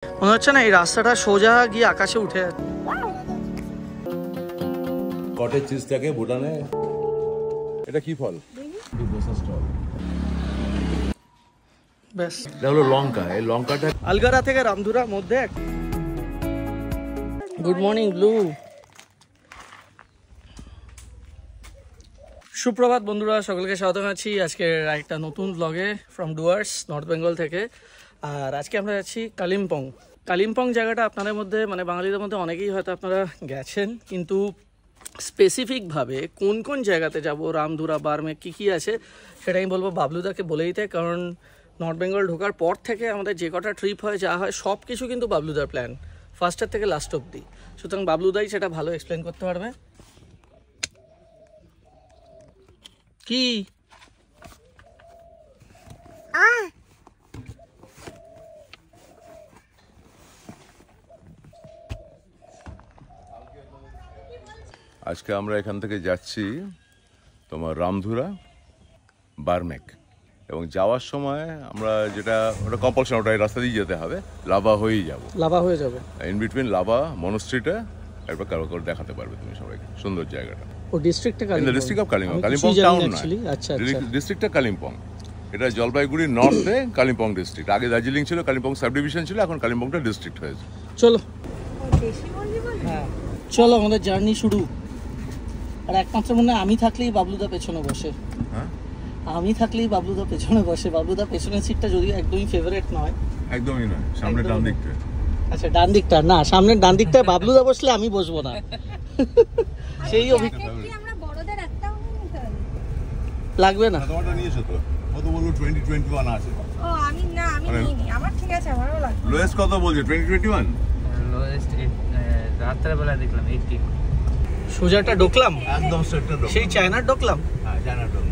মনে হচ্ছে না এই রাস্তাটা সোজা গিয়ে আকাশে উঠে যাচ্ছে। কটেজ চিজ থাকে ভুটানে। এটা কি ফল? ব্যাস, এটা হলো লঙ্কা। এই লঙ্কাটা আলগারা থেকে রামধুরার মধ্যে। Good morning blue. সুপ্রভাত বন্ধুরা, সকলকে স্বাগত জানাচ্ছি আজকের একটা নতুন ব্লগে ফ্রম ডুয়ার্স নর্থ বেঙ্গল থেকে। আর আজকে আমরা যাচ্ছি কালিম্পং। কালিম্পং জায়গাটা আপনাদের মধ্যে মানে বাঙালিদের মধ্যে অনেকেই হয়তো আপনারা গেছেন, কিন্তু স্পেসিফিকভাবে কোন কোন জায়গাতে যাব, রামধুরা, বার্মেক, কী আছে সেটা আমি বলবো বাবলুদাকে বলেই দেয়। কারণ নর্থ বেঙ্গল ঢোকার পর থেকে আমাদের যে কটা ট্রিপ হয়, যা হয় সব কিছু কিন্তু বাবলুদার প্ল্যান, ফার্স্টের থেকে লাস্ট অবধি। সুতরাং বাবলুদাই সেটা ভালো এক্সপ্লেন করতে পারবে। কি আজকে আমরা এখান থেকে যাচ্ছি তোমার রামধুরা, বার্মেক, এবং যাওয়ার সময় আমরা যেটা ওটা কম্পালশন, ওটা এই রাস্তা দিয়ে যেতে হবে, লাভা হয়েই যাব। লাভা হয়ে যাবে। ইন বিটুইন লাভা মনস্ট্রিটা একবার কারো করে দেখাতে পারবে তুমি সবাইকে সুন্দর জায়গাটা। ও ডিস্ট্রিক্টে in the district of Kalimpong. Kalimpong town না, আচ্ছা ডিস্ট্রিক্টটা কালিম্পং। এটা জলপাইগুড়ি নর্থে কালিম্পং ডিস্ট্রিক্ট। আগে দার্জিলিং ছিল, কালিম্পং সাব ডিভিশন ছিল, এখন কালিম্পংটা ডিস্ট্রিক্ট হয়েছে। চলো হ্যাঁ চলো, আমাদের জার্নি শুরু। আর একমাত্র মনে হয় আমি থাকলেই বাবলুদা পেছনে বসে। হ্যাঁ, আমি থাকলেই বাবলুদা পেছনে বসে। বাবলুদা পেছনের সিটটা যদিও একদমই ফেভারিট নয়। একদমই নয়, সামনে ডান দিকটা। আচ্ছা ডান দিকটা না, সামনের ডান দিকটায় বাবলুদা বসলে আমি বসবো না। সেই অভিজ্ঞতা লাগবে না। তোমারটা নিয়েছো তো? কত বলবো? 2021 আছে। ও আমি না, আমি নিইনি। আমার ঠিক আছে, আমারও লাগবে। লোয়েস্ট কত বলছে? 2021 লোয়েস্ট রাত্রেবেলা দেখলাম 80। সোজাটা ঢুকলাম, একদম সেটটা ঢোক। সেই চায়নার ঢুকলাম। হ্যাঁ, জানা ঢোক।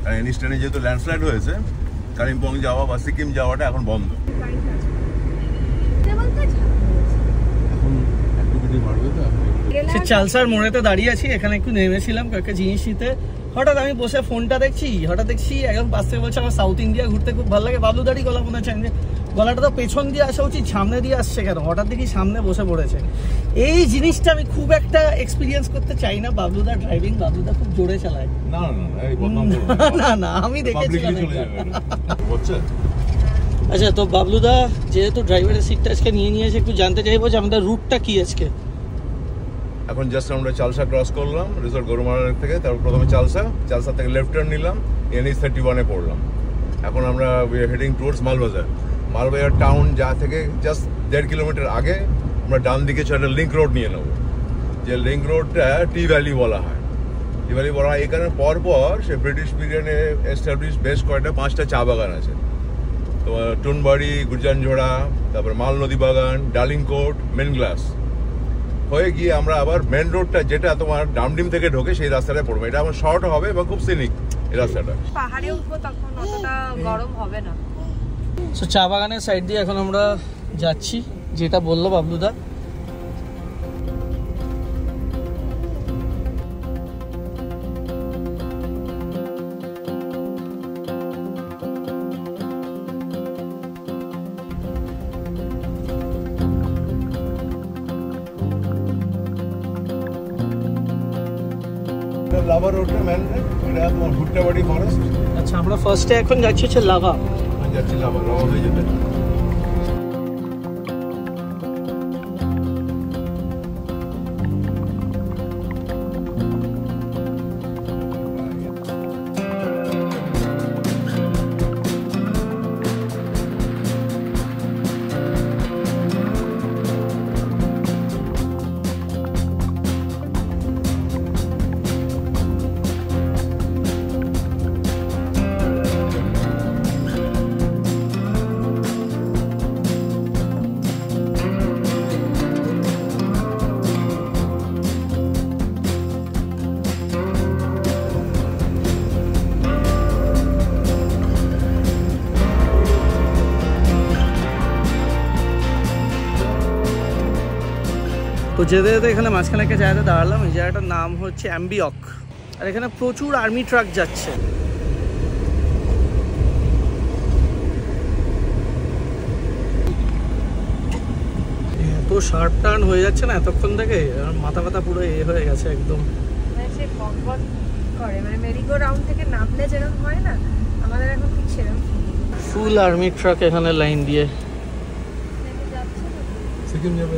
আর ইনস্টানে যেহেতু ল্যান্ডস্লাইড হয়েছে, কালিম্পং যাওয়া বা সিকিম যাওয়াটা এখন বন্ধ। এখন অ্যাক্টিভিটি বাড়বে তো। সে চালসার মোড়েতে দাঁড়িয়ে আছি, এখানে একটু নেমেছিলাম কয়েকটা জিনিস নিতে। হঠাৎ আমি বসে ফোনটা দেখছি, হঠাৎ দেখছি একদম পাশ থেকে বলছে আমার সাউথ ইন্ডিয়া ঘুরতে খুব ভালো লাগে। বাবলুদারই গলা মনে হচ্ছে, গলাটা তো পেছন দিয়ে আসা উচিত, সামনে দিয়ে আসছে কেন? হঠাৎ দেখি সামনে বসে পড়েছে। এই জিনিসটা আমি খুব একটা এক্সপিরিয়েন্স করতে চাই না। বাবলুদা ড্রাইভিং, বাবলুদা খুব জোরে চালায়। না না না, এই বদনাম করবে না না, আমি দেখেছিলাম। বুঝছো? আচ্ছা, তো বাবলুদা যেহেতু ড্রাইভারের সিটটা আজকে নিয়ে নিয়েছে, একটু জানতে চাইবো যে আমাদের রুটটা কি আজকে। এখন জাস্ট আমরা চালসা ক্রস করলাম রিসোর্ট গরুমারা থেকে। তারপর প্রথমে চালসা থেকে লেফট টার্ন নিলাম, NH 31-এ পড়লাম। এখন আমরা হেডিং টুয়ার্ডস মালবাজার টাউন, যা থেকে জাস্ট 1.5 কিলোমিটার আগে আমরা ডান দিকে একটা লিঙ্ক রোড নিয়ে নেবো। যে লিঙ্ক রোডটা টি ভ্যালি বলা হয়। টি ভ্যালি বলা হয় এখানে পরপর সে ব্রিটিশ পিরিয়ডে এস্টাবলিশ বেশ কয়েকটা 5টা চা বাগান আছে। তোমার টুনবাড়ি, গুরজানঝোড়া, তারপর মাল নদী বাগান, ডালিংকোট, মেনগ্লাস হয়ে গিয়ে আমরা আবার মেন রোডটা যেটা তোমার ডামডিম থেকে ঢোকে সেই রাস্তাটায় পড়বো। এটা আমার শর্ট হবে এবং খুব সিনিক এই রাস্তাটা। পাহাড়ে উঠবো, তখন অতটা গরম হবে না। সো চা বাগানের সাইড দিয়ে এখন আমরা যাচ্ছি, যেটা বললো বাবলুদা। লাভা রোডটা মেন রোড, এটা তোমার ভুট্টাবাড়ি ফরেস্ট। আচ্ছা, আমরা ফার্স্টে এখন যাচ্ছি হচ্ছে লাভা। যাচ্ছি লাভা হয়ে যেতে। তো যেতে যেতে এখানে মাঝখানে একটা জায়গাতে দাঁড়ালাম। এই জায়গাটার নাম হচ্ছে অ্যাম্বিয়ক। আর এখানে প্রচুর আর্মি ট্রাক যাচ্ছে। শার্প টার্ন হয়ে যাচ্ছে না এতক্ষণ থেকে, মাথা ব্যথা পুরো হয়ে গেছে একদম। মানে সে বকবক করে, মানে মেরিগো রাউন্ড থেকে নামলে যেরকম হয় না, আমাদের এখন ঠিক সেরকম ফুল আর্মি ট্রাক এখানে লাইন দিয়ে। যাচ্ছে না। সিকিম যাবে,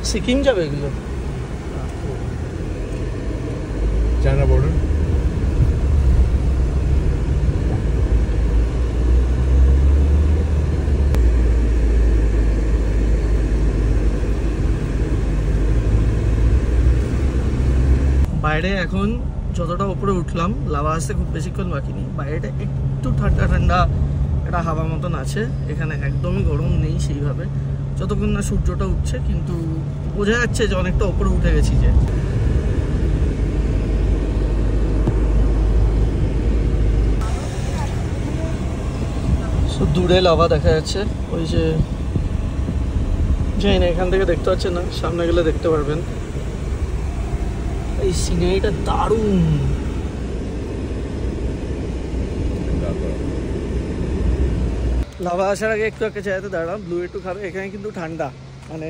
সিকিম যাবে এগুলো? China border. বাইরে এখন যতটা উপরে উঠলাম, লাভা আসতে খুব বেশিক্ষণ বাকি নেই। বাইরেটা একটু ঠান্ডা ঠান্ডা একটা হাওয়া মতন আছে, এখানে একদমই গরম নেই সেইভাবে, যতক্ষণ না সূর্যটা উঠছে। কিন্তু বোঝা যাচ্ছে যে অনেকটা উপরে উঠে গেছি। যে দূরে লাভা দেখা যাচ্ছে, ওই যে জানি না এখান থেকে দেখতে পাচ্ছেন না, সামনে গেলে দেখতে পারবেন। এই সিনারিটা দারুণ। লাভা আসার আগে একটু একটা চাইতে দাঁড়ালাম, ব্লু একটু খাবে। এখানে কিন্তু ঠান্ডা, মানে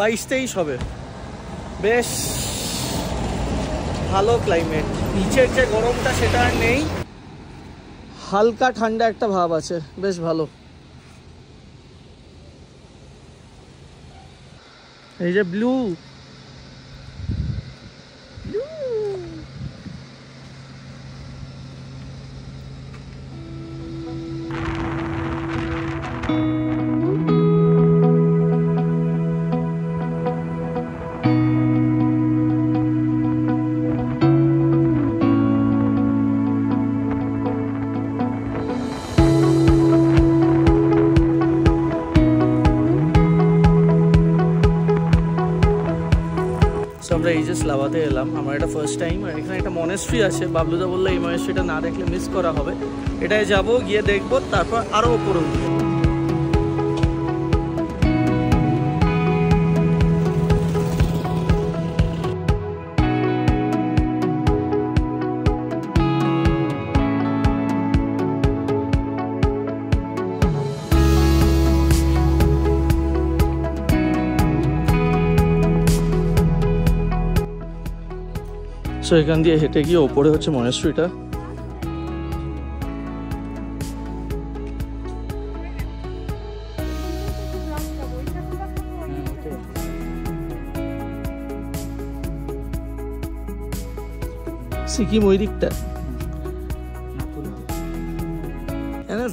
22-23 হবে, বেশ ভালো ক্লাইমেট। নিচের যে গরমটা সেটা আর নেই, হালকা ঠান্ডা একটা ভাব আছে, বেশ ভালো। এই যে ব্লু, আমরা এই যে লাভাতে এলাম, আমার এটা ফার্স্ট টাইম। আর এখানে একটা মনেস্ট্রি আছে, বাবলুদা বললো এই মনেস্ট্রিটা না দেখলে মিস করা হবে। এটাই যাব, গিয়ে দেখবো, তারপর আরো উপরে উঠবো। সো এখান দিয়ে হেঁটে গিয়ে ওপরে হচ্ছে মনেস্ট্রিটা। সিকিম ওই দিকটা,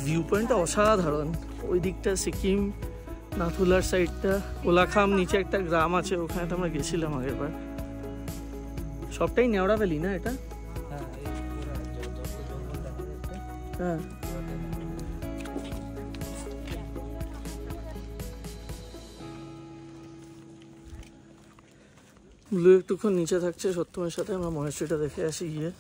ভিউ পয়েন্টটা অসাধারণ। ওই দিকটা সিকিম, নাথুলার সাইডটা, কোলাখাম নিচে একটা গ্রাম আছে, ওখানে তো আমরা গেছিলাম আগের বার। সবটাই নেওড়া ভ্যালি না এটা? হ্যাঁ, ব্লু একটুক্ষণ নিচে থাকছে সত্যমের সাথে। আমরা মনেস্ট্রিটা দেখে আসি গিয়ে।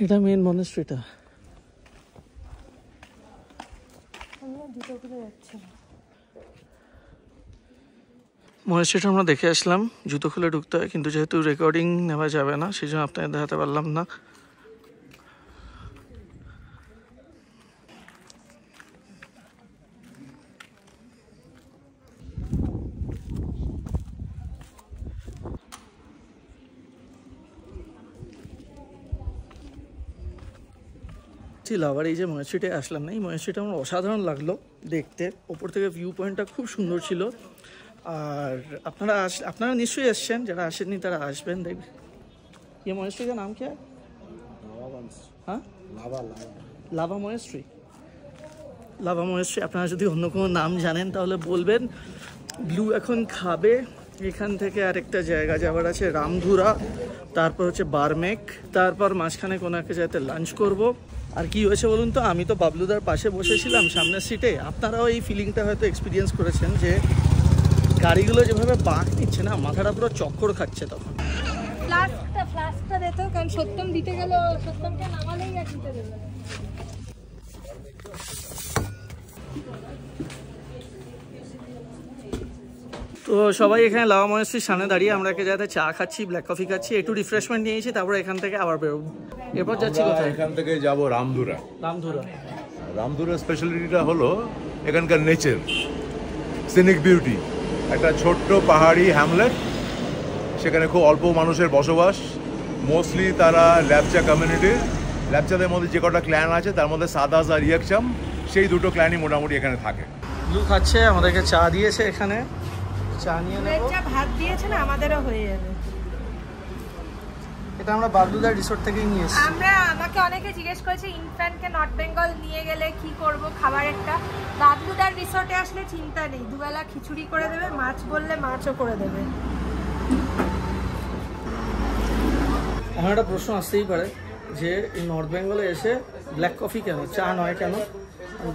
এটা মেন মনেস্ট্রিটা। মনেস্ট্রিটা আমরা দেখে আসলাম, জুতো খুলে ঢুকতে হয়, কিন্তু যেহেতু রেকর্ডিং নেওয়া যাবে না সেই জন্য আপনাদের দেখাতে পারলাম না। আবার এই যে মনেস্ট্রিটায় আসলাম না, এই মনেস্ট্রিটা আমার অসাধারণ লাগলো দেখতে। ওপর থেকে ভিউ পয়েন্টটা খুব সুন্দর ছিল। আর আপনারা নিশ্চয়ই এসছেন, যারা আসেননি তারা আসবেন, দেখবেন। ये मॉनेस्ट्री का नाम क्या है? हाँ, লাভা মনেস্ট্রি। Lava monastery. আপনারা যদি অন্য কোনো নাম জানেন তাহলে বলবেন। ব্লু এখন খাবে। এখান থেকে আরেকটা জায়গা যাওয়ার আছে, রামধুরা, তারপর হচ্ছে বারমেক, তারপর মাঝখানে কোনো একটা জায়গাতে লাঞ্চ করব। আর কি হয়েছে বলুন তো, আমি তো বাবলুদার পাশে বসেছিলাম সামনের সিটে। আপনারাও এই ফিলিংটা হয়তো এক্সপিরিয়েন্স করেছেন যে গাড়িগুলো যেভাবে বাঁক নিচ্ছে না, মাথাটা পুরো চক্কর খাচ্ছে। তখন ফ্লাস্কটা দিত, কারণ সত্যম দিতে গেল, সত্যমকে নামালেই আর দিতে দেবে। তো সবাই এখানে লাভা মনেস্ট্রির সামনে দাঁড়িয়ে আমরা যাতে চা খাচ্ছি, ব্ল্যাক কফি খাচ্ছি, একটু রিফ্রেশমেন্ট নিয়েছি, তারপরে এখান থেকে আবার বেরোবো। এরপর যাচ্ছি কোথায়? এখান থেকে যাব রামধুরা। রামধুরা। রামধুরার স্পেশালিটিটা হলো এখানকার নেচার, সিনিক বিউটি। একটা ছোট্ট পাহাড়ি হ্যামলেট, সেখানে খুব অল্প মানুষের বসবাস, মোস্টলি তারা ল্যাপচা কমিউনিটির। ল্যাপচাদের মধ্যে যে কটা ক্ল্যান আছে তার মধ্যে সাদাস আর ইয়াকচাম, সেই দুটো ক্ল্যানই মোটামুটি এখানে থাকে। ব্লু খাচ্ছে, আমাদেরকে চা দিয়েছে এখানে, চা নিয়ে নেব। যা ভাত দিয়েছে না আমাদেরও হয়ে যাবে। এটা আমরা বাবলুদার রিসোর্ট থেকেই নিয়ে এসেছি। আমাকে অনেকে জিজ্ঞেস করেছে ইনফ্যান্টকে নর্থ বেঙ্গল নিয়ে গেলে কি করব খাবার একটা। বাবলুদার রিসোর্টে আসলে চিন্তা নেই, দুবেলা খিচুড়ি করে দেবে, মাছ বললে মাছও করে দেবে। আমার একটা প্রশ্ন আসতেই পারে যে এই নর্থ বেঙ্গলে এসে ব্ল্যাক কফি কেন, চা নয় কেন?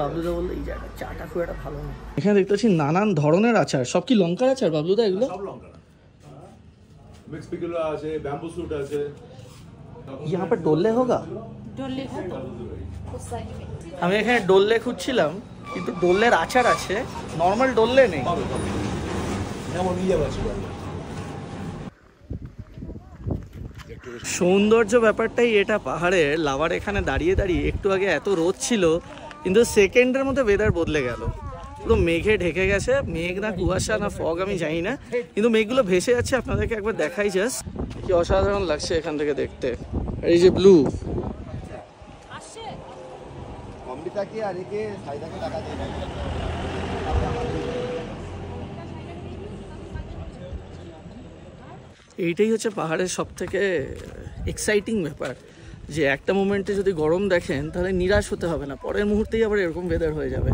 বাবলুদা বললো এই জায়গা চাটা খুব একটা ভালো না। এখানে দেখতে পাচ্ছি নানান ধরনের আচার, সব কি লঙ্কার আচার বাবলুদা এগুলো? সব লঙ্কা मिक्स पिकल আছে, ব্যাম্বু শুট আছে। यहाँ पर डोले होगा? আমি এখানে ডোলে খুঁজছিলাম, কিন্তু ডোলের আচার আছে, নর্মাল ডোলে নেই। সৌন্দর্য ব্যাপারটাই এটা পাহাড়ের। লাভার এখানে দাঁড়িয়ে দাঁড়িয়ে একটু আগে এত রোদ ছিল, কিন্তু সেকেন্ডের মধ্যে ওয়েদার বদলে গেল, পুরো মেঘে ঢেকে গেছে। মেঘ না কুয়াশা না ফগ আমি জানি না, কিন্তু মেঘগুলো ভেসে যাচ্ছে। আপনাদেরকে একবার দেখাই জাস্ট, কি অসাধারণ লাগছে এখান থেকে দেখতে। আর এই যে ব্লু, এইটাই হচ্ছে পাহাড়ের সব থেকে এক্সাইটিং ব্যাপার, যে একটা মোমেন্টে যদি গরম দেখেন তাহলে নিরাশ হতে হবে না, পরের মুহূর্তেই আবার এরকম ওয়েদার হয়ে যাবে।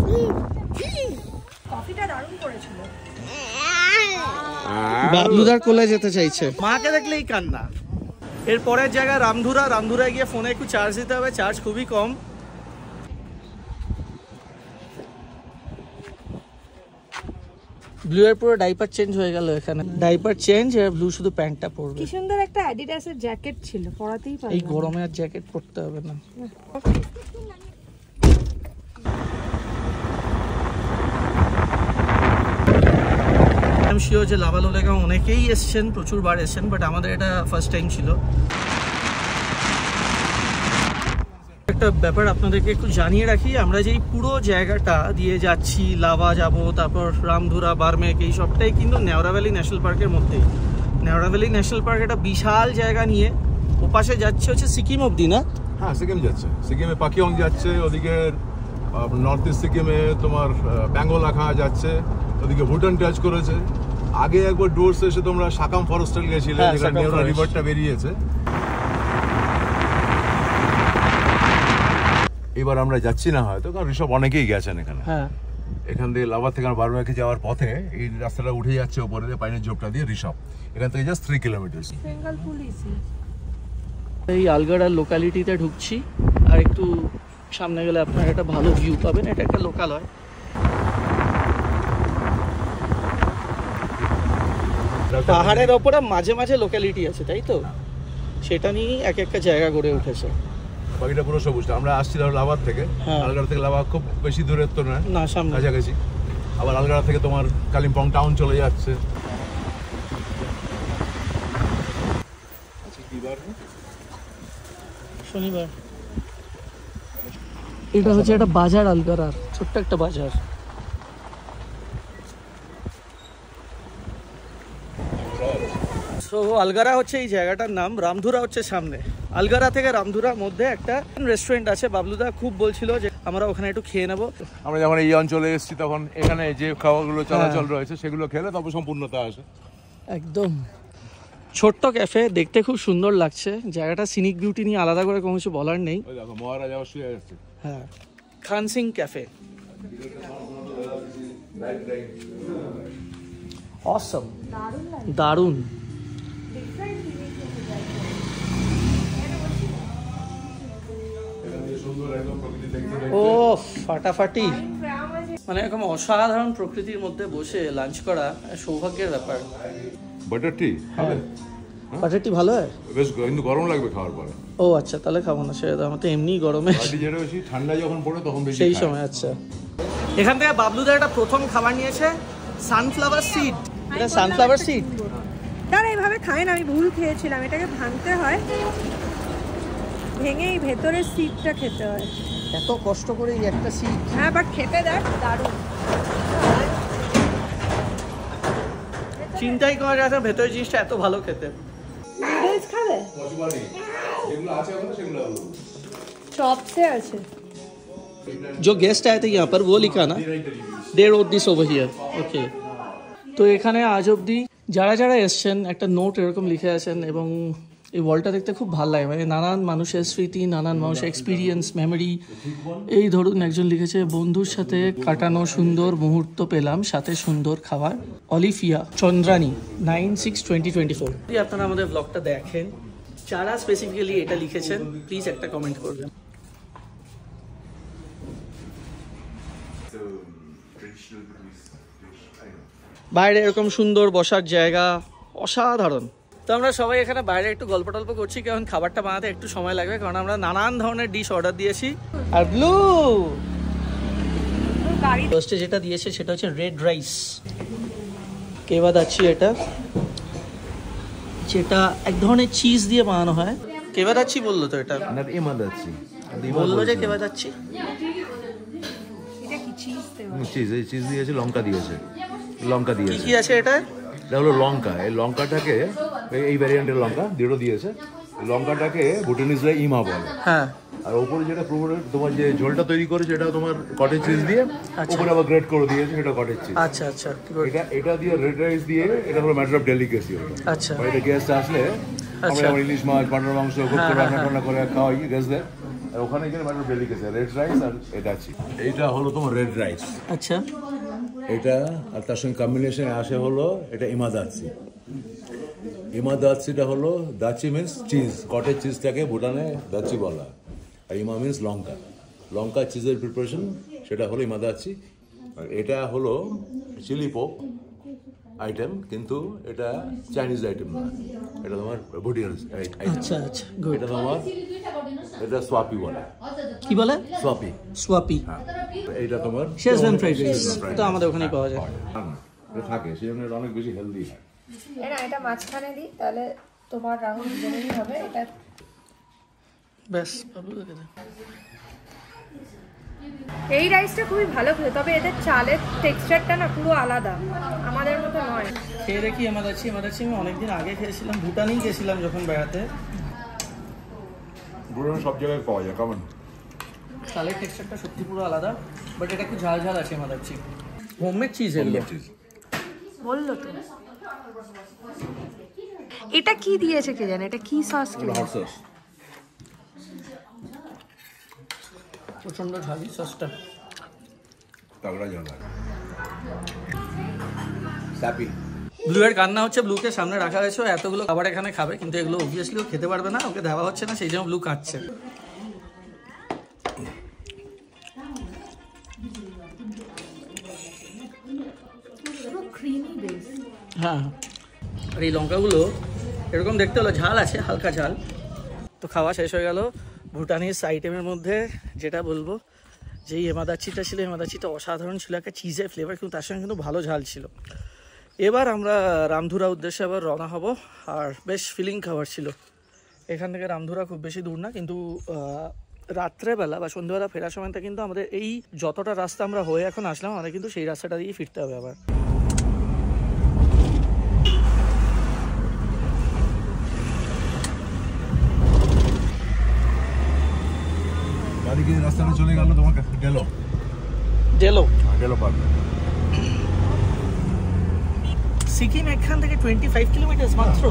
কফিটা দারুণ করেছিল। বাবলুদার কোলে যেতে চাইছে, মাকে দেখলেই কান্না। এর পরের জায়গা রামধুরা। রামধুরায় গিয়ে ফোনে একটু চার্জ দিতে হবে, চার্জ খুবই কম। ব্লু এর পুরো ডাইপার চেঞ্জ হয়ে গেল এখানে, ডাইপার চেঞ্জ, আর ব্লু শুধু প্যান্টটা পরবে। কি সুন্দর একটা অ্যাডিডাসের জ্যাকেট ছিল, পরাতেই পারলাম। এই গরমে আর জ্যাকেট পরতে হবে না। আমি শিওর যে লাভা লোলেগাঁও অনেকেই এসছেন, প্রচুর বার এসছেন, বাট আমাদের এটা ফার্স্ট টাইম ছিল। একটা ব্যাপার আপনাদেরকে একটু জানিয়ে রাখি, আমরা যেই পুরো জায়গাটা দিয়ে যাচ্ছি, লাভা যাব, তারপর রামধুরা, বারমেক, এই সবটাই কিন্তু নেওড়া ভ্যালি ন্যাশনাল পার্কের মধ্যেই। নেওড়া ভ্যালি ন্যাশনাল পার্ক একটা বিশাল জায়গা নিয়ে, ওপাশে যাচ্ছে হচ্ছে সিকিম অবধি না? হ্যাঁ, সিকিম যাচ্ছে, সিকিমে পাকিয়ং যাচ্ছে, ওদিকে নর্থ ইস্ট সিকিমে তোমার ব্যাঙ্গলাখা যাচ্ছে, ওদিকে ভুটান টাচ করেছে। আগে একবার ডুয়ার্স এসে তোমরা সাকাম ফরেস্টে গিয়েছিলে, যেখানে নেওড়া রিভারটা বেরিয়েছে। এবার আমরা যাচ্ছি না হয়তো, কারণ ঋষভ অনেকেই গেছেন এখানে। হ্যাঁ, এখান থেকে লাভা থেকে বারবাকে যাওয়ার পথে এই রাস্তাটা উঠে যাচ্ছে উপরে দিয়ে, পাইনের ঝোপটা দিয়ে ঋষভ। এখান থেকে জাস্ট 3 কিলোমিটার। বেঙ্গল পুলিশই। এই আলগাড়ার লোকালিটিতে ঢুকছি, আর একটু সামনে গেলে আপনারা একটা ভালো ভিউ পাবেন। এটা একটা লোকালয়। পাহাড়ের ওপরে মাঝে মাঝে লোকালিটি আছে, তাই তো? সেটা নিয়েই এক একটা জায়গা গড়ে উঠেছে। বাকিটা পুরো সবুজটা। আমরা আসছিলাম লাভার থেকে, আলগাড়া থেকে লাভা খুব বেশি দূরের তো নয়, না সামনে কাছাকাছি। আবার আলগাড়া থেকে তোমার কালিম্পং টাউন চলে যাচ্ছে। শনিবার। এটা হচ্ছে একটা বাজার, আলগাড়ার ছোট্ট একটা বাজার। সো আলগাড়া হচ্ছে এই জায়গাটার নাম, রামধুরা হচ্ছে সামনে। আলগাড়া থেকে রামধুরার মধ্যে একটা রেস্টুরেন্ট আছে, বাবলুদা খুব বলছিল যে আমরা ওখানে একটু খেয়ে নেবো। আমরা যখন এই অঞ্চলে এসেছি তখন এখানে যে খাবারগুলো চলাচল রয়েছে সেগুলো খেলে তবে সম্পূর্ণতা আসে। একদম ছোট্ট ক্যাফে, দেখতে খুব সুন্দর লাগছে। জায়গাটা সিনিক বিউটি নিয়ে আলাদা করে কোনো কিছু বলার নেই। ওই দেখো মহারাজা অবশ্যই আসছে। হ্যাঁ, খান সিং ক্যাফে। অসম, দারুণ। ও ফাটাফাটি, মানে এরকম অসাধারণ প্রকৃতির মধ্যে বসে লাঞ্চ করা সৌভাগ্যের ব্যাপার। বাটার টি হ্যাঁ, বাটার টি ভালো হয়, বেশ, কিন্তু গরম লাগবে খাওয়ার পরে। ও আচ্ছা, তাহলে খাবো না, সেটা আমার তো এমনি গরমে যেটা বেশি ঠান্ডা যখন পড়ে তখন বেশি সেই সময়। আচ্ছা, এখান থেকে বাবলুদার একটা প্রথম খাবার নিয়েছে সানফ্লাওয়ার সিড। এটা সানফ্লাওয়ার সিড। দাঁড়া, এইভাবে খায় না, আমি ভুল খেয়েছিলাম। এটাকে ভাঙতে হয়, ভেঙে এই ভেতরের সিডটা খেতে হয়। এত কষ্ট করে এই একটা সিড। হ্যাঁ, বাট খেতে দেখ দারুণ। চিন্তাই করা যায় না ভেতরের জিনিসটা এত ভালো খেতে। নুডলস খাবে? চপসে আছে। जो गेस्ट आए थे यहाँ पर वो लिखा ना, they wrote this over here. Okay, তো এখানে আজ অবধি যারা যারা এসছেন একটা নোট এরকম লিখে আছেন, এবং এই ওয়ালটা দেখতে খুব ভালো লাগে। মানে নানান মানুষের স্মৃতি, নানান মানুষের এক্সপিরিয়েন্স, মেমোরি। এই ধরুন একজন লিখেছে, বন্ধুর সাথে কাটানো সুন্দর মুহূর্ত পেলাম, সাথে সুন্দর খাবার। অলিভিয়া চন্দ্রানী 9/6/2024। যদি আপনারা আমাদের ব্লগটা দেখেন, যারা স্পেসিফিক্যালি এটা লিখেছেন প্লিজ একটা কমেন্ট করবেন। বাইরে এরকম সুন্দর বসার জায়গা অসাধারণ। তো আমরা সবাই এখানে বাইরে একটু গল্প টল্প করছি, কারণ খাবারটা বানাতে একটু সময় লাগবে, কারণ আমরা নানান ধরনের ডিশ অর্ডার দিয়েছি। আর ব্লু ফার্স্টে যেটা দিয়েছে সেটা হচ্ছে রেড রাইস কেবাদ আচ্ছি, এটা যেটা এক ধরনের চিজ দিয়ে বানানো হয়। কেবাদ আচ্ছি বললো তো, এটা বললো যে কেবাদ আচ্ছি। এটা কি চিজ দেওয়া? চিজ দিয়েছে, লঙ্কা দিয়েছে, লঙ্কা কি দিয়েছে। কি আছে এটা? এটা হলো লঙ্কা। এই লঙ্কাটাকে, এই ভ্যারিয়েন্টের লঙ্কা দুটো দিয়েছে। লঙ্কাটাকে ভুটানিজরা ইমা বলে। হ্যাঁ, আর ওপরে যেটা তোমার যে ঝোলটা তৈরি করেছে এটা তোমার কটেজ চিজ দিয়ে, আচ্ছা। ওপরে আবার গ্রেট করে দিয়েছে, সেটা কটেজ চিজ। আচ্ছা আচ্ছা, এটা দিয়ে রেড রাইস দিয়ে, এটা হলো ম্যাটার অফ ডেলিকেসি। আচ্ছা এটা গেস্ট আসলে আমরা যেমন ইলিশ মাছ, পাটার মাংস রান্না করে খাওয়াই গেস্টদের, আর ওখানে গেলে matter of delicacy red rice আর এটা আছে। এইটা হলো তোমার রেড রাইস, আচ্ছা। এটা আর তার সঙ্গে কম্বিনেশনে আসে হলো এটা ইমাদাচ্ছি। ইমাদাচ্ছিটা হলো, দাচ্ছি মিন্স চিজ, কটেজ চিজটাকে ভুটানে দাচ্ছি বলা, আর ইমা মিন্স লঙ্কা। লঙ্কা চিজের প্রিপারেশন, সেটা হলো ইমাদাচ্ছি। আর এটা হলো চিলি পোক আইটেম, কিন্তু এটা চাইনিজ আইটেম না, এটা তোমার ভুটিয়ান আইটেম। আচ্ছা আচ্ছা, গুড। এটা তোমার, এটা সোয়াপি বলে। কি বলে? সোয়াপি। সোয়াপি। এইটা তোমার শেজওয়ান ফ্রাইড রাইস, তো আমাদের ওখানেই পাওয়া যায়। এটা থাকে, সেই জন্য এটা অনেক বেশি হেলদি হয়। এটা মাঝখানে দিই, তাহলে তোমার রাহুল জেনেই হবে। এটা ব্যাস, বাবু দেখে দে। এই রাইসটা খুবই ভালো খেতে, তবে এদের চালের টেক্সচারটা না পুরো আলাদা, আমাদের মতো নয়। খেয়ে দেখি আমাদাচ্ছি। আমি অনেকদিন আগে খেয়েছিলাম, ভুটানেই গেছিলাম যখন বেড়াতে। ভুটানে সব জায়গায় পাওয়া যায়, কমন। চালের টেক্সচারটা সত্যি পুরো আলাদা, বাট এটা একটু ঝাল ঝাল আছে আমাদাচ্ছি। হোমমেড চিজ এগুলো। বললো তো। এটা কি দিয়েছে কে জানে, এটা কি সস? হট সস, প্রচন্ড ঝালি সসটা, তাগড়া ঝাল। স্যাপি। ব্লু এর কান্না হচ্ছে, ব্লুকে সামনে রাখা হয়েছে, এতগুলো খাবার এখানে খাবে, কিন্তু এগুলো অবভিয়াসলি ও খেতে পারবে না, ওকে দেওয়া হচ্ছে না, সেই জন্য ব্লু কাটছে। হ্যাঁ, আর এই লঙ্কাগুলো এরকম দেখতে হলো, ঝাল আছে, হালকা ঝাল। তো খাওয়া শেষ হয়ে গেল। ভুটানিজ আইটেমের মধ্যে যেটা বলবো, যে এই হেমাদাচ্ছিটা ছিল, হেমাদাচ্ছিটা অসাধারণ ছিল, একটা চিজের ফ্লেভার, কিন্তু তার সঙ্গে কিন্তু ভালো ঝাল ছিল। এবার আমরা রামধুরা উদ্দেশ্যে আবার রওনা হব, আর বেশ ফিলিং খাবার ছিল। এখান থেকে রামধুরা খুব বেশি দূর না, কিন্তু রাত্রেবেলা বা সন্ধ্যেবেলা ফেরার সময়টা কিন্তু আমাদের এই যতটা রাস্তা আমরা হয়ে এখন আসলাম, আমাদের কিন্তু সেই রাস্তাটা দিয়ে ফিরতে হবে আবার। বাড়িকে রাস্তাটা চলে গেল তোমার ডেলো পার্ক। সিকিম এখান থেকে 25 কিলোমিটার মাত্র।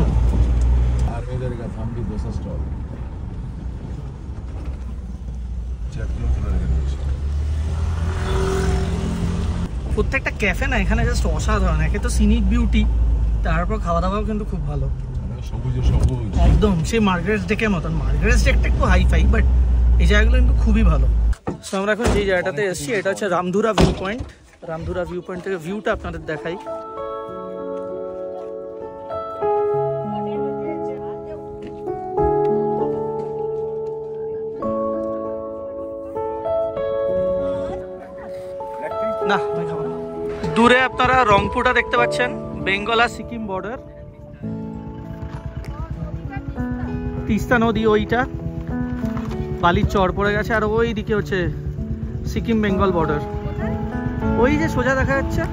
আর এদের কাছে থামবি দোসা স্টল, প্রত্যেকটা ক্যাফে না এখানে জাস্ট অসাধারণ। একে তো সিনিক বিউটি, তারপর খাওয়া দাওয়াও কিন্তু খুব ভালো, সবুজ। একদম সেই মার্গারেটস ডেকের মতন। মার্গারেটস ডেকটা একটু হাই ফাই, বাট এই জায়গাগুলো কিন্তু খুবই ভালো। সো আমরা এখন যে জায়গাটাতে এসেছি, এটা হচ্ছে Ramdhura view point. Ramdhura view point থেকে ভিউটা আপনাদের দেখাই। না, দূরে আপনারা রংপুরটা দেখতে পাচ্ছেন, বেঙ্গল আর সিকিম বর্ডার, তিস্তা নদী ওইটা বালির চর পড়ে গেছে, আর ওই দিকে হচ্ছে সিকিম বেঙ্গল বর্ডার, ওই যে সোজা দেখা যাচ্ছে।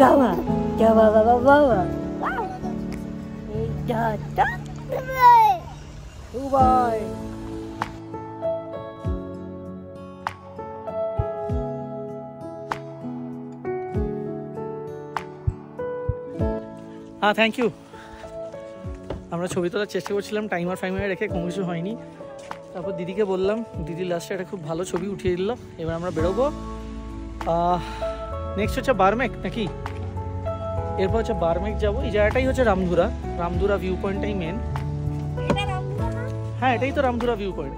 Gawa, gawa, gawa, gawa. Dubai. হ্যাঁ, থ্যাংক ইউ। আমরা ছবি তোলার চেষ্টা করছিলাম, টাইমার ফাইমার রেখে, কোনো কিছু হয়নি। তারপর দিদিকে বললাম, দিদি লাস্টে একটা খুব ভালো ছবি উঠিয়ে দিল। এবার আমরা বেরোবো। নেক্সট হচ্ছে বার্মেক নাকি, এরপর হচ্ছে বার্মেক যাবো। এই জায়গাটাই হচ্ছে রামধুরা, রামধুরা ভিউ পয়েন্টটাই মেন। হ্যাঁ, এটাই তো রামধুরা ভিউ পয়েন্ট।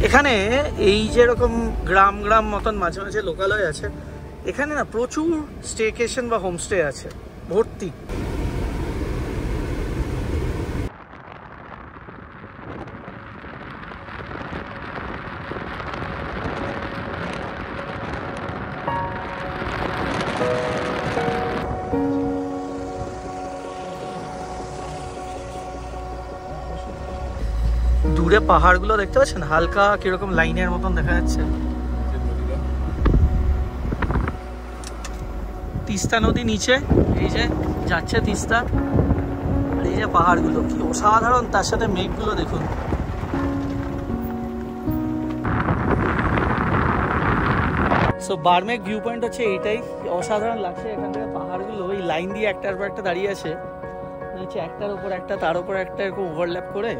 এখানে এই যেরকম গ্রাম গ্রাম মতন মাঝে মাঝে লোকালয় আছে, এখানে না প্রচুর স্টেকেশন বা হোমস্টে আছে ভর্তি। দূরে পাহাড়গুলো দেখতে পাচ্ছেন, হালকা কিরকম লাইনের মতন দেখা যাচ্ছে। তিস্তা নদী নিচে, এই যে যাচ্ছে তিস্তা, আর এই যে পাহাড়গুলো কি অসাধারণ, তার সাথে মেঘগুলো দেখুন। সো বার্মেক ভিউ পয়েন্ট হচ্ছে এইটাই, অসাধারণ লাগছে। এখান থেকে পাহাড়গুলো ওই লাইন দিয়ে একটার পর একটা দাঁড়িয়ে আছে, হচ্ছে একটার উপর একটা, তার উপর একটা, এরকম ওভারল্যাপ করে।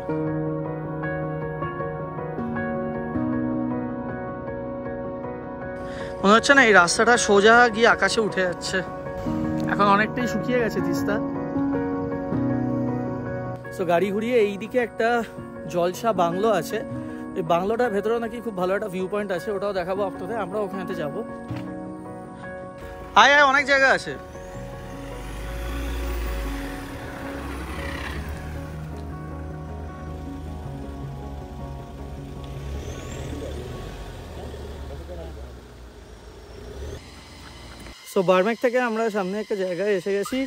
মনে হচ্ছে না এই রাস্তাটা সোজা গিয়ে আকাশে উঠে যাচ্ছে। এখন অনেকটাই শুকিয়ে গেছে তিস্তা। সো গাড়ি ঘুরিয়ে এইদিকে একটা জলসা বাংলো আছে, এই বাংলোটার ভেতরেও নাকি খুব ভালো একটা ভিউ পয়েন্ট আছে, ওটাও দেখাবো আপনাদের। আমরা ওখানেতে যাবো। আয় আয়, অনেক জায়গা আছে। সো বার্মেক থেকে আমরা সামনে একটা জায়গায় এসে গেছি,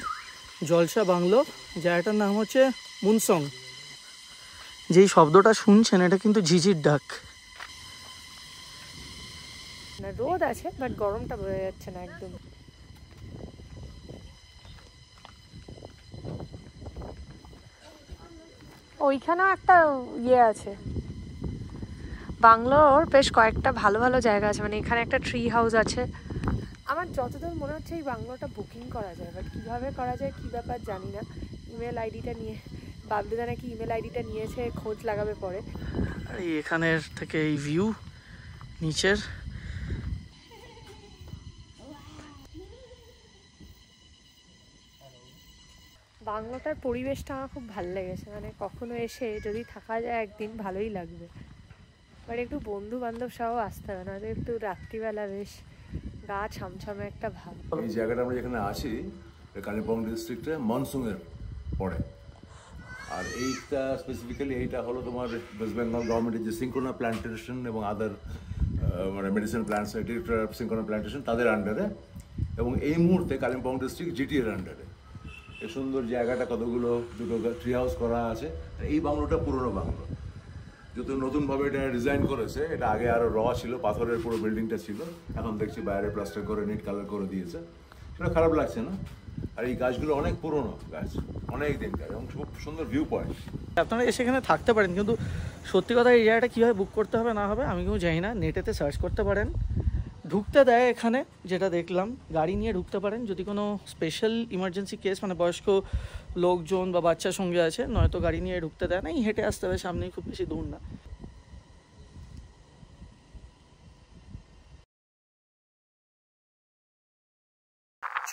জলসা বাংলো। জায়গাটার নাম হচ্ছে মুনসং। যেই শব্দটা শুনছেন এটা কিন্তু ঝিঝির ডাক। না, রোদ আছে বাট গরমটা বোঝা যাচ্ছে না একদম। ওইখানেও একটা ইয়ে আছে, বাংলোর বেশ কয়েকটা ভালো ভালো জায়গা আছে। মানে এখানে একটা ট্রি হাউস আছে। আমার যতদূর মনে হচ্ছে এই বাংলোটা বুকিং করা যায়, বাট কীভাবে করা যায় কী ব্যাপার জানি না। ইমেল আইডিটা নিয়ে, বাবলুদা নাকি ইমেল আইডিটা নিয়েছে, খোঁজ লাগাবে পরে। আর এখানের থেকে এই ভিউ নিচের, বাংলোটার পরিবেশটা আমার খুব ভালো লেগেছে। মানে কখনো এসে যদি থাকা যায় একদিন ভালোই লাগবে, বাট একটু বন্ধু বান্ধব সহ আসতে হবে, না একটু রাত্রিবেলা বেশ গা ছমছমে একটা ভাব। এই জায়গাটা আমরা যেখানে আছি কালিম্পং ডিস্ট্রিক্টে মনসুংয়ের পরে, আর এইটা স্পেসিফিক্যালি এইটা হলো তোমার ওয়েস্ট বেঙ্গল গভর্নমেন্টের যে সিঙ্কোনা প্ল্যান্টেশন এবং আদার মানে মেডিসিন প্ল্যান্টস, সিঙ্কোনা প্ল্যান্টেশন তাদের আন্ডারে, এবং এই মুহূর্তে কালিম্পং ডিস্ট্রিক্ট জিটিএর আন্ডারে। এই সুন্দর জায়গাটা কতগুলো দুটো ট্রি হাউস করা আছে। এই বাংলোটা পুরনো বাংলো, যত নতুনভাবে এটা ডিজাইন করেছে। এটা আগে আরও ছিল, পাথরের পুরো বিল্ডিংটা ছিল, এখন দেখছি বাইরে প্লাস্টার করে নিট কালার করে দিয়েছে। সেটা খারাপ লাগছে না। আর এই গাছগুলো অনেক পুরনো গাছ, অনেক দিনকার, এবং খুব সুন্দর ভিউ পয়েন্ট। আপনারা এসে এখানে থাকতে পারেন, কিন্তু সত্যি কথা এই জায়গাটা কীভাবে বুক করতে হবে না হবে আমি কেউ জানি না। নেটেতে সার্চ করতে পারেন, ঢুকতে দেয় এখানে, যেটা দেখলাম। গাড়ি নিয়ে ঢুকতে পারেন যদি কোনো স্পেশাল ইমার্জেন্সি কেস, মানে বয়স্ক লোকজন বা বাচ্চার সঙ্গে আছে, নয়তো গাড়ি নিয়ে ঢুকতে দেয় না। হেঁটে আসতে হবে, সামনেই, খুব বেশি দূর না।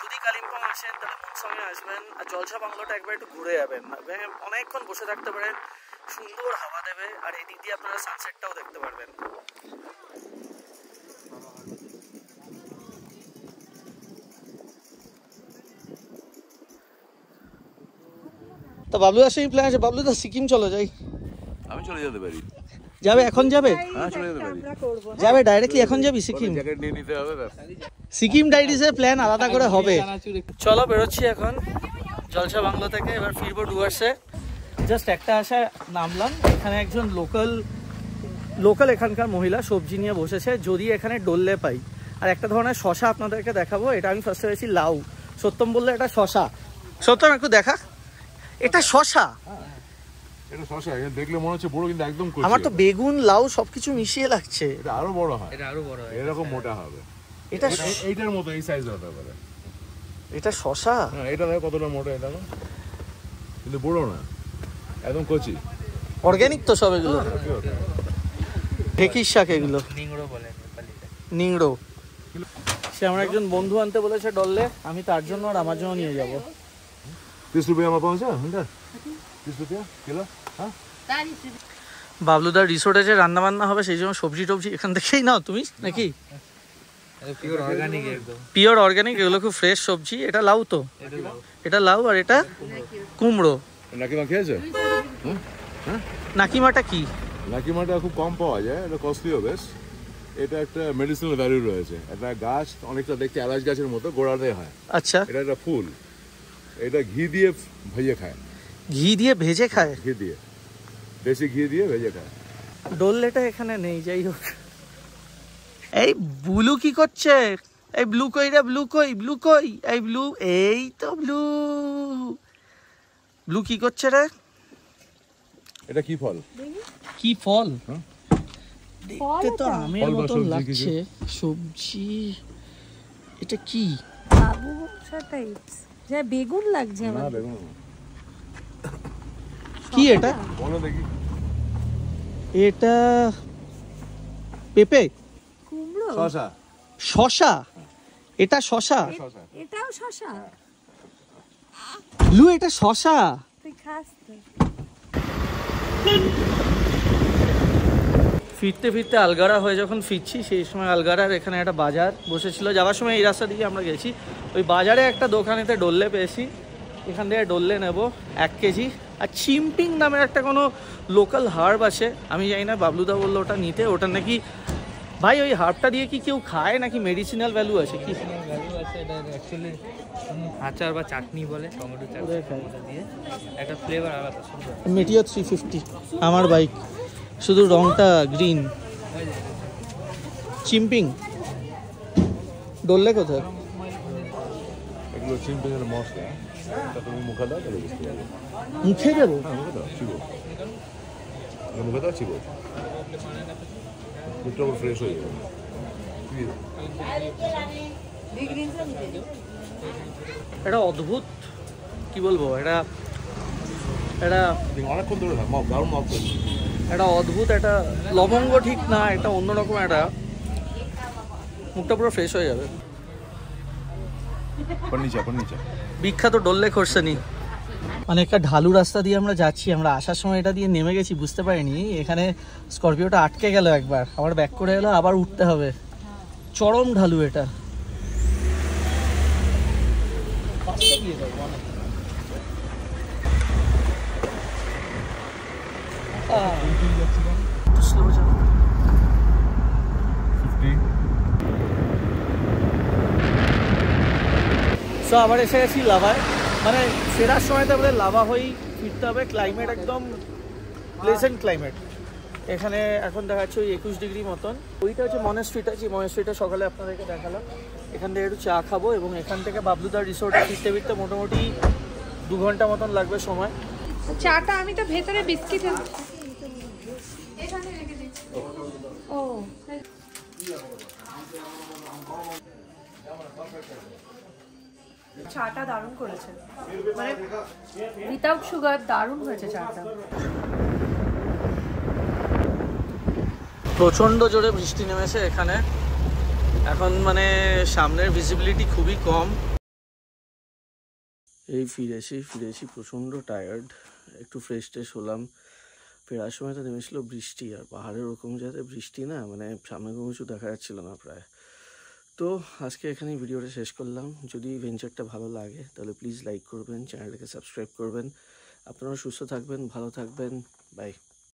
যদি কালিম্পং আসেন তাহলে মুনসংয়ে আসবেন, আর জলসা বাংলোটা একবার একটু ঘুরে যাবেন। অনেকক্ষণ বসে থাকতে পারেন, সুন্দর হাওয়া দেবে, আর এদিক দিয়ে আপনারা সানসেটটাও দেখতে পারবেন। তো বাবলুদার সঙ্গে প্ল্যান আছে, বাবলুদা সিকিম চলো যাই। আমি চলে যেতে পারি। যাবে এখন যাবে? হ্যাঁ চলে যেতে পারি। যাবে ডাইরেক্টলি এখন যাবি সিকিম? জ্যাকেট নিয়ে নিতে হবে ব্যাস। সিকিম ডাইরিজের প্ল্যান আলাদা করে হবে। চলো বেরোচ্ছি এখন জলসা বাংলো থেকে, এবার ফিরবো ডুয়ার্সে। জাস্ট একটা আশা নামলাম, এখানে একজন লোকাল এখানকার মহিলা সবজি নিয়ে বসেছে, যদি এখানে ডললে পাই। আর একটা ধরনের শশা আপনাদেরকে দেখাবো, এটা আমি ফার্স্টে পেয়েছি লাউ, সত্যম বললে এটা শশা। সত্যম একটু দেখা, এটা শশা। এটা শশা, এটা দেখলে মনে হচ্ছে বড় কিন্তু একদম কচি। আমার তো বেগুন লাউ সবকিছু মিশিয়ে লাগছে। এটা আরো বড় হয়, এটা আরো বড় হয়, এরকম মোটা হবে। এটা এইটার মতো এই সাইজ হতে পারে। এটা শশা? হ্যাঁ এটা দেখো কতটা মোটা, এটা কিন্তু বড় না, একদম কচি। অর্গানিক তো সব এগুলো, ঢেকির শাক এগুলো, নিংড়ো বলে নেপালিতে। নিংড়ো। সে আমার একজন বন্ধু আনতে বলেছে ডললে, আমি তার জন্য আর আমার জন্য নিয়ে যাব। 30 रुपया में पहुंचा अंदर, 30 रुपया किलो। हाँ বাবলুদার রিসোর্টে যে রান্না বান্না হবে সেই জন্য সবজি টবজি এখান থেকেই নাও তুমি নাকি? পিওর অর্গানিক একদম, পিওর অর্গানিক, এগুলো খুব ফ্রেশ সবজি। এটা লাউ তো? এটা লাউ আর এটা কুমড়ো। নাকিমা খেয়েছে? নাকিমাটা কি? নাকিমাটা খুব কম পাওয়া যায়, এটা কস্টলিও বেশ। এটা একটা মেডিসিনাল ভ্যালু রয়েছে। এটা গাছ অনেকটা দেখতে এলাচ গাছের মতো, গোড়াতে হয়। আচ্ছা, এটা একটা ফুল, এটা ঘি দিয়ে ভেজে খায়। ঘি দিয়ে ভেজে খায়? ঘি দিয়ে, দেশি ঘি দিয়ে ভেজে খায়। ডললেটা এখানে নেই, যাই হোক। এই ব্লু কি করছে? এই ব্লু কই রে, ব্লু কই, ব্লু কই? এই ব্লু, এই তো ব্লু। ব্লু কি করছে রে? এটা কি ফল? কি ফল? হ্যাঁ? দেখতে তো আমের ফল বা মতন সবজি লাগছে। সবজি এটা কি? বাবু টাইপস, যা বেগুন লাগছে না আমার। দেখুন, কি এটা? বলো দেখি। এটা পেঁপে, কুমড়ো, শসা। শশা। এটা শশা? শসা। এটাও শশা? ব্লু এটা শশা? তুই খাস তো? ফিরতে ফিরতে আলগারা হয়ে যখন ফিরছি, সেই সময় আলগারার এখানে একটা বাজার বসেছিল। যাওয়ার সময় এই রাস্তা দিকে আমরা গেছি, ওই বাজারে একটা দোকানেতে ডললে পেয়েছি। এখান থেকে ডললে নেব 1 কেজি। আর চিম্পিং নামের একটা কোনো লোকাল হার্ব আছে, আমি জানি না, বাবলুদা বললো ওটা নিতে। ওটা নাকি ভাই ওই হার্বটা দিয়ে কি কেউ খায় নাকি মেডিসিনাল ভ্যালু আছে কি? ভ্যালু আছে এটা অ্যাকচুয়ালি, আচার বা চাটনি বলে, টমেটো চাটনি দিয়ে একটা ফ্লেভার আলাদা সুন্দর। মেটিও 350 আমার বাইক, শুধু রংটা গ্রিন। চিম্পিং ডললে কোথায়? এগুলো চিম্পিংয়ের মশলা, এটা তুমি মুখে দাও তাহলে বুঝতে পারবে। মুখে দেবো? হ্যাঁ মুখে দাও, চিবো। মুখে দাও, চিবো। মুখটা আবার ফ্রেশ হয়ে যাবে। এটা অদ্ভুত, কি বলবো, এটা অনেকক্ষণ ধরে থাক, দারুণ মত করছে। এটা অদ্ভুত, এটা লবঙ্গ ঠিক না, এটা অন্যরকম। একটা মুখটা পুরো ফ্রেশ হয়ে যাবে। ফার্নিচার বিখ্যাত ডললে খরসানি। মানে একটা ঢালু রাস্তা দিয়ে আমরা যাচ্ছি, আমরা আসার সময় এটা দিয়ে নেমে গেছি, বুঝতে পারিনি। এখানে স্করপিওটা আটকে গেল একবার, আবার ব্যাক করে এলো, আবার উঠতে হবে। চরম ঢালু এটা। স্লো যাও। 50। সো আবার এসে গেছি লাভায়, মানে ফেরার সময় তো আমাদের লাভা হয়েই ফিরতে হবে। ক্লাইমেট একদম প্লেজেন্ট ক্লাইমেট। এখানে এখন দেখাচ্ছে ওই 21 ডিগ্রি মতন। ওইটা হচ্ছে মনেস্ট্রিটা, যে মনেস্ট্রিটা সকালে আপনাদেরকে দেখালাম। এখান থেকে একটু চা খাবো, এবং এখান থেকে বাবলুদার রিসোর্টে ফিরতে ফিরতে মোটামুটি 2 ঘন্টা মতন লাগবে সময়। চাটা আমি তো ভেতরে বিস্কিট ও চাটা দারুণ করেছে, মানে উইদাউট সুগার দারুণ হয়েছে চাটা। প্রচণ্ড জোরে বৃষ্টি নেমেছে এখানে এখন, মানে সামনের ভিজিবিলিটি খুবই কম। এই ফিরেছি প্রচণ্ড টায়ার্ড, একটু ফ্রেশ ট্রেশ হলাম। ফেরার সময় তো নেমেছিল বৃষ্টি, আর পাহাড়ের ওরকম জায়গায় বৃষ্টি না, মানে সামনে কোনো কিছু দেখা যাচ্ছিল না প্রায়। তো আজকে এখানেই ভিডিওটা শেষ করলাম। যদি ভেঞ্চারটা ভালো লাগে তাহলে প্লিজ লাইক করবেন, চ্যানেলটাকে সাবস্ক্রাইব করবেন। আপনারা সুস্থ থাকবেন, ভালো থাকবেন, বাই।